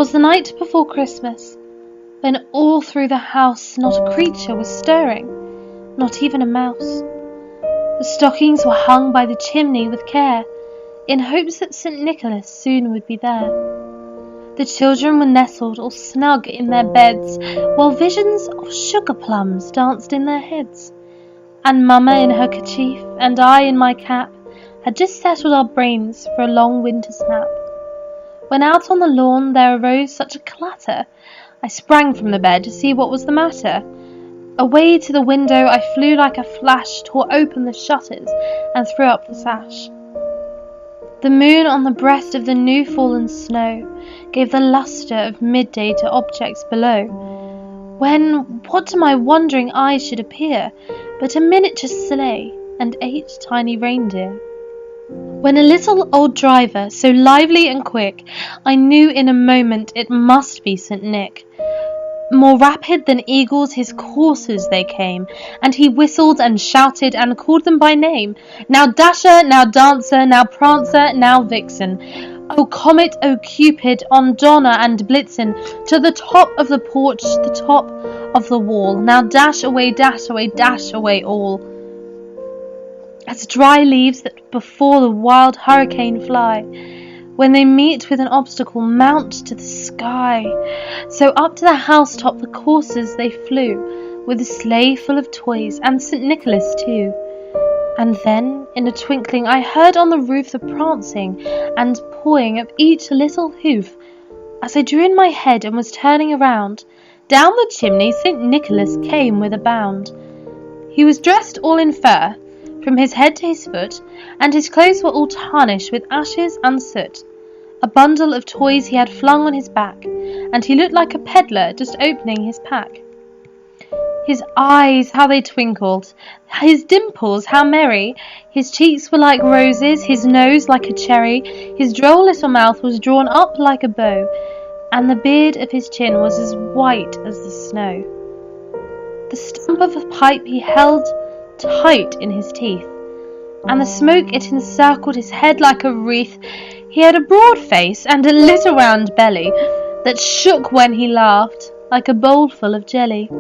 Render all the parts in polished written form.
'Twas the night before Christmas, when all through the house not a creature was stirring, not even a mouse. The stockings were hung by the chimney with care, in hopes that St. Nicholas soon would be there. The children were nestled all snug in their beds, while visions of sugar plums danced in their heads. And Mamma in her kerchief, and I in my cap, had just settled our brains for a long winter's nap, when out on the lawn there arose such a clatter, I sprang from the bed to see what was the matter. Away to the window I flew like a flash, tore open the shutters, and threw up the sash. The moon on the breast of the new-fallen snow gave the lustre of midday to objects below, when what to my wondering eyes should appear but a miniature sleigh and 8 tiny reindeer. When a little old driver, so lively and quick, I knew in a moment it must be St. Nick. More rapid than eagles his coursers they came, and he whistled and shouted and called them by name. Now Dasher, now Dancer, now Prancer, now Vixen. O Comet, O Cupid, on Donner and Blitzen, to the top of the porch, the top of the wall. Now dash away, dash away, dash away all. As dry leaves that before the wild hurricane fly, when they meet with an obstacle, mount to the sky. So up to the housetop the coursers they flew, with a sleigh full of toys, and St. Nicholas too. And then, in a twinkling, I heard on the roof the prancing and pawing of each little hoof. As I drew in my head and was turning around, down the chimney St. Nicholas came with a bound. He was dressed all in fur, from his head to his foot, and his clothes were all tarnished with ashes and soot. A bundle of toys he had flung on his back, and he looked like a peddler just opening his pack. His eyes, how they twinkled, his dimples, how merry, his cheeks were like roses, his nose like a cherry, his droll little mouth was drawn up like a bow, and the beard of his chin was as white as the snow. The stump of a pipe he held tight in his teeth, and the smoke it encircled his head like a wreath. He had a broad face and a little round belly that shook when he laughed like a bowl full of jelly.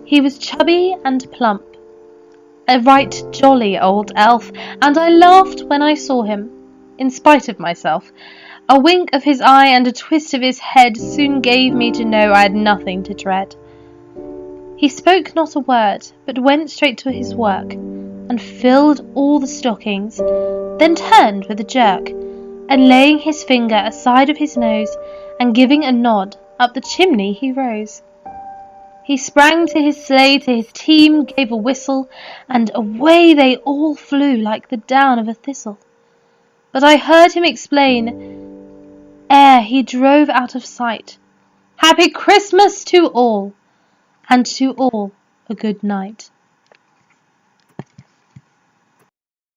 He was chubby and plump, a right jolly old elf, and I laughed when I saw him, in spite of myself. A wink of his eye and a twist of his head soon gave me to know I had nothing to dread. He spoke not a word, but went straight to his work, and filled all the stockings, then turned with a jerk, and laying his finger aside of his nose, and giving a nod, up the chimney he rose. He sprang to his sleigh, to his team gave a whistle, and away they all flew like the down of a thistle. But I heard him explain, ere he drove out of sight, "Happy Christmas to all, and to all a good night."